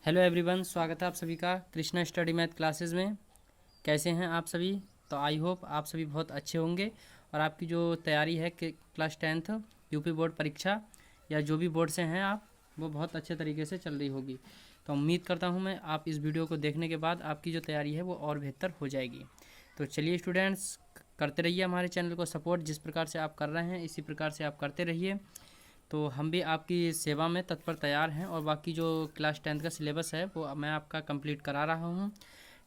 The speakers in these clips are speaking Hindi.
हेलो एवरीवन, स्वागत है आप सभी का कृष्णा स्टडी मैथ क्लासेस में। कैसे हैं आप सभी? तो आई होप आप सभी बहुत अच्छे होंगे और आपकी जो तैयारी है कि क्लास 10th यूपी बोर्ड परीक्षा या जो भी बोर्ड से हैं आप, वो बहुत अच्छे तरीके से चल रही होगी। तो उम्मीद करता हूं मैं आप इस वीडियो को देखने के बाद आपकी जो तैयारी है वो और बेहतर हो जाएगी। तो चलिए स्टूडेंट्स, करते रहिए हमारे चैनल को सपोर्ट। जिस प्रकार से आप कर रहे हैं इसी प्रकार से आप करते रहिए, तो हम भी आपकी सेवा में तत्पर तैयार हैं। और बाकी जो क्लास 10th का सिलेबस है वो मैं आपका कंप्लीट करा रहा हूँ,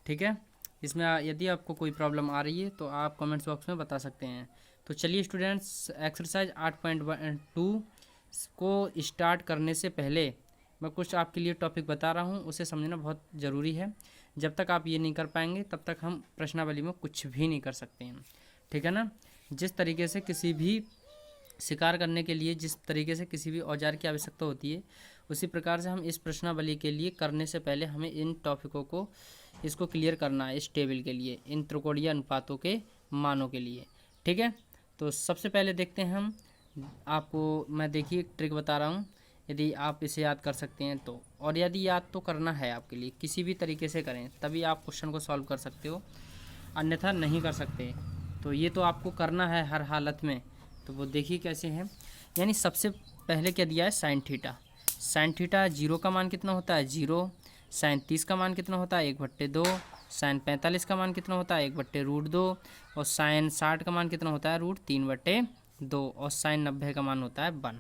ठीक है। इसमें यदि आपको कोई प्रॉब्लम आ रही है तो आप कमेंट्स बॉक्स में बता सकते हैं। तो चलिए स्टूडेंट्स, एक्सरसाइज 8.2 को स्टार्ट करने से पहले मैं कुछ आपके लिए टॉपिक बता रहा हूँ, उसे समझना बहुत ज़रूरी है। जब तक आप ये नहीं कर पाएंगे तब तक हम प्रश्नावली में कुछ भी नहीं कर सकते हैं, ठीक है ना। जिस तरीके से किसी भी शिकार करने के लिए जिस तरीके से किसी भी औजार की आवश्यकता होती है, उसी प्रकार से हम इस प्रश्नावली के लिए करने से पहले हमें इन टॉपिकों को इसको क्लियर करना है, इस टेबल के लिए, इन त्रिकोणीय अनुपातों के मानों के लिए, ठीक है। तो सबसे पहले देखते हैं हम, आपको मैं देखिए ट्रिक बता रहा हूँ, यदि आप इसे याद कर सकते हैं तो। और यदि याद तो करना है आपके लिए, किसी भी तरीके से करें तभी आप क्वेश्चन को सॉल्व कर सकते हो, अन्यथा नहीं कर सकते। तो ये तो आपको करना है हर हालत में। तो वो देखिए कैसे है। यानी सबसे पहले क्या दिया है, साइन थीटा। साइन थीटा 0 का मान कितना होता है, 0। साइन 30 का मान कितना होता है, 1/2। साइन 45 का मान कितना होता है, 1/√2। और साइन 60 का मान कितना होता है, √3/2। और साइन 90 का मान होता है 1।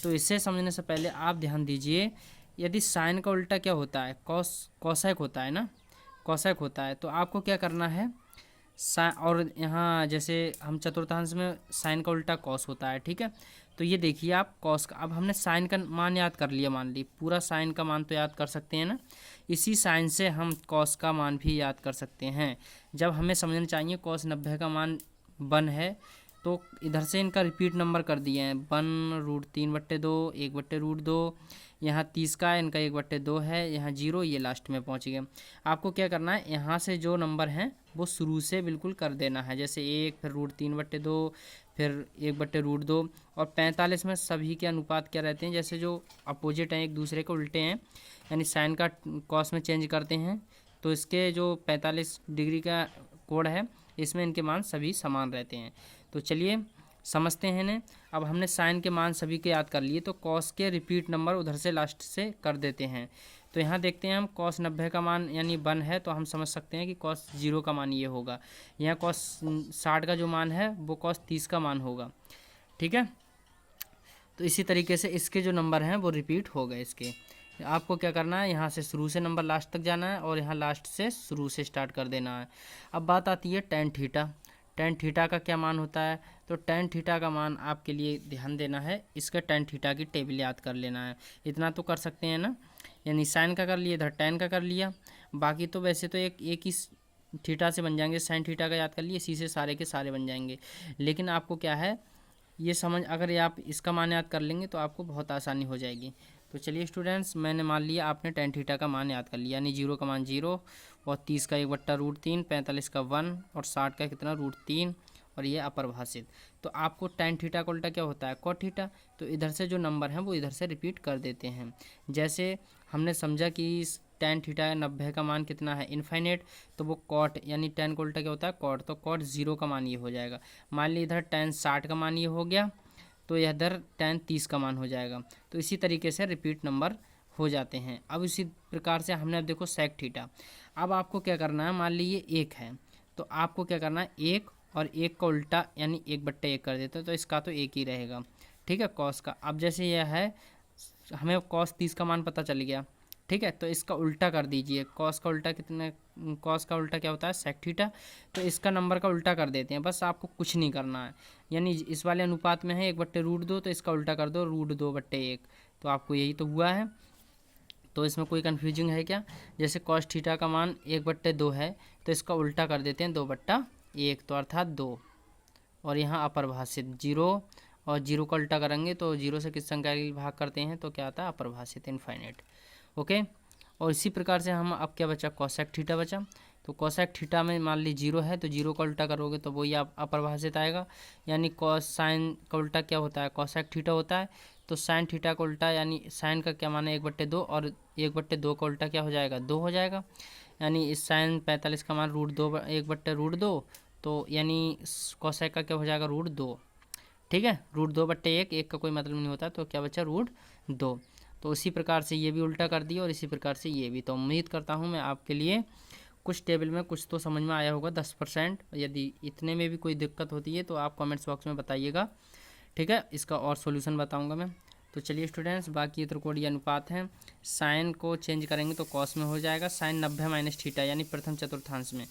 तो इसे समझने से पहले आप ध्यान दीजिए, यदि साइन का उल्टा क्या होता है, कॉसेक होता है ना, कॉसेक होता है। तो आपको क्या करना है, और यहाँ जैसे हम चतुर्थांश में साइन का उल्टा कॉस होता है, ठीक है। तो ये देखिए आप कॉस का, अब हमने साइन का मान याद कर लिया, मान ली पूरा साइन का मान तो याद कर सकते हैं ना। इसी साइन से हम कॉस का मान भी याद कर सकते हैं। जब हमें समझना चाहिए कॉस 90 का मान 1 है, तो इधर से इनका रिपीट नंबर कर दिए हैं, 1√3/2, 1/√2। यहाँ 30 का इनका 1/2 है, यहाँ 0, ये लास्ट में पहुँच गए। आपको क्या करना है, यहाँ से जो नंबर हैं वो शुरू से बिल्कुल कर देना है, जैसे 1, फिर √3/2, फिर 1/√2। और 45 में सभी के अनुपात क्या रहते हैं, जैसे जो अपोजिट हैं, एक दूसरे के उल्टे हैं, यानी साइन का कॉस में चेंज करते हैं। तो इसके जो 45 डिग्री का कोण है, इसमें इनके मान सभी समान रहते हैं। तो चलिए समझते हैं इन्हें। अब हमने साइन के मान सभी के याद कर लिए, तो कॉस के रिपीट नंबर उधर से लास्ट से कर देते हैं। तो यहाँ देखते हैं हम, कॉस 90 का मान यानी 1 है, तो हम समझ सकते हैं कि कॉस 0 का मान ये होगा। यहाँ कॉस 60 का जो मान है वो कॉस 30 का मान होगा, ठीक है। तो इसी तरीके से इसके जो नंबर हैं वो रिपीट हो गए इसके। आपको क्या करना है, यहाँ से शुरू से नंबर लास्ट तक जाना है और यहाँ लास्ट से शुरू से स्टार्ट कर देना है। अब बात आती है टेन थीटा। टेन थीटा का क्या मान होता है, तो टेन थीटा का मान आपके लिए ध्यान देना है, इसका टेन थीटा की टेबल याद कर लेना है। इतना तो कर सकते हैं ना, यानी साइन का कर लिया, इधर टेन का कर लिया। बाकी तो वैसे तो एक ही थीटा से बन जाएंगे, साइन थीटा का याद कर लिए, इसी से सारे के सारे बन जाएंगे। लेकिन आपको क्या है, ये समझ, अगर ये आप इसका मान याद कर लेंगे तो आपको बहुत आसानी हो जाएगी। तो चलिए स्टूडेंट्स, मैंने मान लिया आपने टेन थीटा का मान याद कर लिया, यानी 0 का मान 0, और 30 का 1/√3, 45 का 1, और 60 का कितना √3, और ये अपरिभाषित। तो आपको टेन थीटा का उल्टा क्या होता है, कॉट थीटा। तो इधर से जो नंबर हैं वो इधर से रिपीट कर देते हैं। जैसे हमने समझा कि टेन थीटा 90 का मान कितना है, इनफाइनेट, तो वो कॉट, यानी टेन का उल्टा क्या होता है, कॉट। तो कॉट 0 का मान ये हो जाएगा। मान ली इधर टेन 60 का मान ये हो गया, तो इधर टेन 30 का मान हो जाएगा। तो इसी तरीके से रिपीट नंबर हो जाते हैं। अब इसी प्रकार से हमने, अब देखो सेक थीटा। अब आपको क्या करना है, मान लीजिए 1 है, तो आपको क्या करना है, 1 और 1 का उल्टा यानी 1/1 कर देते हैं, तो इसका तो 1 ही रहेगा, ठीक है, कॉस का। अब जैसे यह है, हमें कॉस 30 का मान पता चल गया, ठीक है, तो इसका उल्टा कर दीजिए। कॉस का उल्टा कितने, कॉस का उल्टा क्या होता है, सेक थीटा। तो इसका नंबर का उल्टा कर देते हैं, बस आपको कुछ नहीं करना है। यानी इस वाले अनुपात में है 1/√2, तो इसका उल्टा कर दो √2/1, तो आपको यही तो हुआ है। तो इसमें कोई कन्फ्यूजिंग है क्या, जैसे कॉस थीटा का मान 1/2 है, तो इसका उल्टा कर देते हैं 2/1, तो अर्थात 2। और यहाँ अपरिभाषित 0, और 0 का उल्टा करेंगे तो 0 से किस संख्या के भाग करते हैं, तो क्या आता है, अपरिभाषित, इनफाइनाइट, ओके। और इसी प्रकार से हम, अब क्या बचा, कॉसेक थीटा बचा। तो कॉसेक थीटा में मान ली 0 है, तो 0 का उल्टा करोगे तो वही आप अपरिभाषित आएगा, यानी कॉस साइन का उल्टा क्या होता है, कॉसेक थीटा होता है। तो साइन थीटा का उल्टा यानी साइन का क्या मान है 1/2 और 1/2 का उल्टा क्या हो जाएगा 2 हो जाएगा। यानी इस साइन 45 का मान √2 1/√2 तो यानी कोसेक का क्या हो जाएगा √2। ठीक है, √2/1 एक का कोई मतलब नहीं होता तो क्या बचा √2। तो इसी प्रकार से ये भी उल्टा कर दिया और इसी प्रकार से ये भी। तो उम्मीद करता हूँ मैं आपके लिए कुछ टेबल में कुछ तो समझ में आया होगा 10%। यदि इतने में भी कोई दिक्कत होती है तो आप कमेंट्स बॉक्स में बताइएगा। ठीक है, इसका और सॉल्यूशन बताऊंगा मैं। तो चलिए स्टूडेंट्स, बाकी ये त्रिकोणीय अनुपात हैं। साइन को चेंज करेंगे तो कॉस में हो जाएगा, साइन 90 - थीटा यानी प्रथम चतुर्थांश में।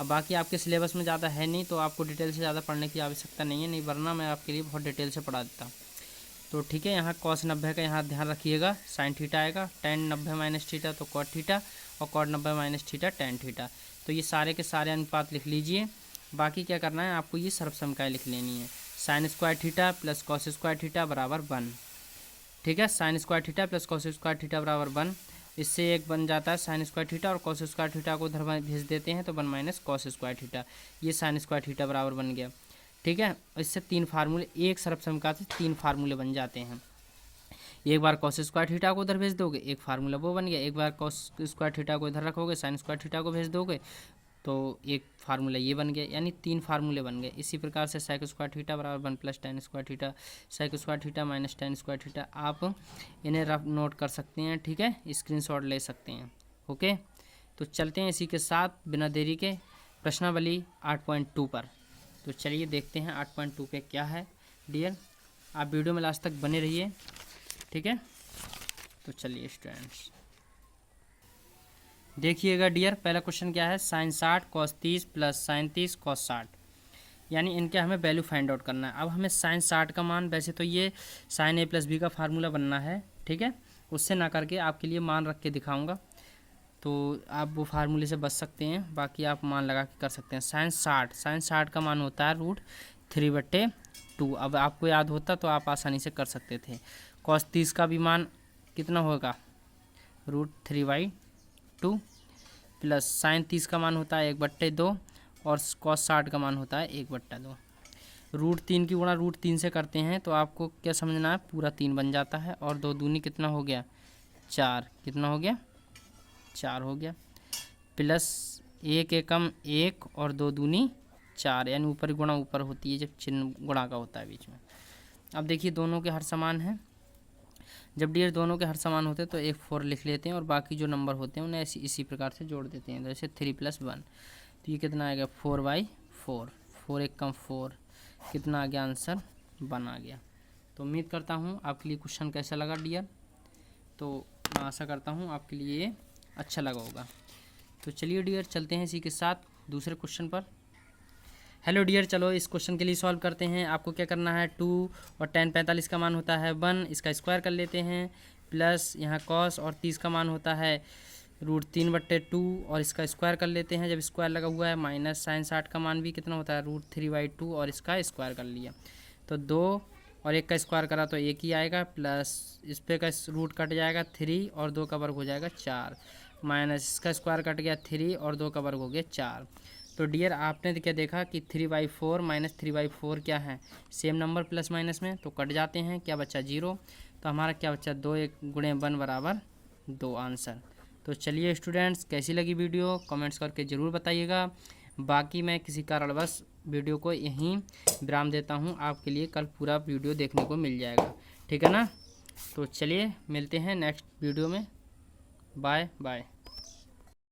अब बाकी आपके सिलेबस में ज़्यादा है नहीं तो आपको डिटेल से ज़्यादा पढ़ने की आवश्यकता नहीं है, नहीं वरना मैं आपके लिए बहुत डिटेल से पढ़ा देता। तो ठीक है, यहाँ कॉस 90 का यहाँ ध्यान रखिएगा, साइन थीटा आएगा, टेन 90 - थीटा तो कॉट थीटा और कॉट 90 - थीटा टेन थीटा। तो ये सारे के सारे अनुपात लिख लीजिए। बाकी क्या करना है आपको ये सर्वसमकाय लिख लेनी है। Sine square theta plus cos square theta बराबर 1। ठीक है, sine square theta plus cos square theta बराबर 1। इससे एक बन जाता है साइन स्क्वायर थीटा और कॉस स्क्वायर थीटा को उधर भेज देते हैं तो 1 - कॉस स्क्वायर थीटा। ये साइन स्क्वायर थीटा बराबर बन गया। ठीक है, इससे 3 फार्मूले, एक सर्वसमकाय से 3 फार्मूले बन जाते हैं। एक बार कॉस स्क्वायर थीटा को उधर भेज दोगे, एक फार्मूला वो बन गया। एक बार कॉस स्क्वायर थीटा को इधर रखोगे, साइन स्क्वायर थीटा को भेज दोगे तो एक फार्मूला ये बन गया, यानी 3 फार्मूले बन गए। इसी प्रकार से साइक स्क्वायर थीटा बराबर 1 + tan square theta, sec square theta - tan square theta. आप इन्हें रफ नोट कर सकते हैं। ठीक है, स्क्रीनशॉट ले सकते हैं। ओके, तो चलते हैं इसी के साथ बिना देरी के प्रश्नावली 8.2 पर। तो चलिए देखते हैं 8.2 पे क्या है डियर। आप वीडियो में लास्ट तक बने रहिए। ठीक है, तो चलिए स्टूडेंट्स देखिएगा डियर, पहला क्वेश्चन क्या है, sine 60 cos 30 plus sine 30 cos 60, यानी इनके हमें वैल्यू फाइंड आउट करना है। अब हमें साइन 60 का मान, वैसे तो ये साइन a + b का फार्मूला बनना है। ठीक है, उससे ना करके आपके लिए मान रख के दिखाऊंगा तो आप वो फार्मूले से बच सकते हैं, बाकी आप मान लगा के कर सकते हैं। साइन 60 का मान होता है √3/2। अब आपको याद होता तो आप आसानी से कर सकते थे। कॉस 30 का भी मान कितना होगा √3/2 प्लस साइन 30 का मान होता है 1/2 और कॉस 60 का मान होता है 1/2। √3 की गुणा √3 से करते हैं तो आपको क्या समझना है, पूरा 3 बन जाता है और 2 दूनी कितना हो गया 4, कितना हो गया 4 हो गया, प्लस 1 एकम 1 और 2 दूनी 4, यानी ऊपर गुणा ऊपर होती है जब चिन्ह गुणा का होता है बीच में। अब देखिए दोनों के हर समान हैं, जब डियर दोनों के हर समान होते हैं तो एक 4 लिख लेते हैं और बाकी जो नंबर होते हैं उन्हें इसी प्रकार से जोड़ देते हैं। जैसे 3 + 1 तो ये कितना आएगा 4/4, 4 एकम 4, कितना आ गया आंसर 1 आ गया। तो उम्मीद करता हूँ आपके लिए क्वेश्चन कैसा लगा डियर, तो मैं आशा करता हूँ आपके लिए अच्छा लगा होगा। तो चलिए डियर चलते हैं इसी के साथ दूसरे क्वेश्चन पर। हेलो डियर, चलो इस क्वेश्चन के लिए सॉल्व करते हैं। आपको क्या करना है, 2 और tan 45 का मान होता है 1, इसका स्क्वायर कर लेते हैं, प्लस यहाँ कॉस और 30 का मान होता है √3/2 और इसका स्क्वायर कर लेते हैं। जब स्क्वायर लगा हुआ है माइनस साइन 60 का मान भी कितना होता है √3/2 और इसका स्क्वायर कर लिया तो 2 और 1 का स्क्वायर करा तो 1 ही आएगा, प्लस इस पे का रूट कट जाएगा 3 और 2 का वर्ग हो जाएगा 4, माइनस इसका स्क्वायर कट गया 3 और 2 का वर्ग हो गया 4। तो डियर आपने क्या देखा कि 3/4 - 3/4 क्या है, सेम नंबर प्लस माइनस में तो कट जाते हैं, क्या बचा 0। तो हमारा क्या बचा 2 × 1 बराबर 2 आंसर। तो चलिए स्टूडेंट्स कैसी लगी वीडियो कमेंट्स करके ज़रूर बताइएगा। बाकी मैं किसी कारणवश वीडियो को यहीं विराम देता हूँ, आपके लिए कल पूरा वीडियो देखने को मिल जाएगा। ठीक है ना, तो चलिए मिलते हैं नेक्स्ट वीडियो में। Bye bye.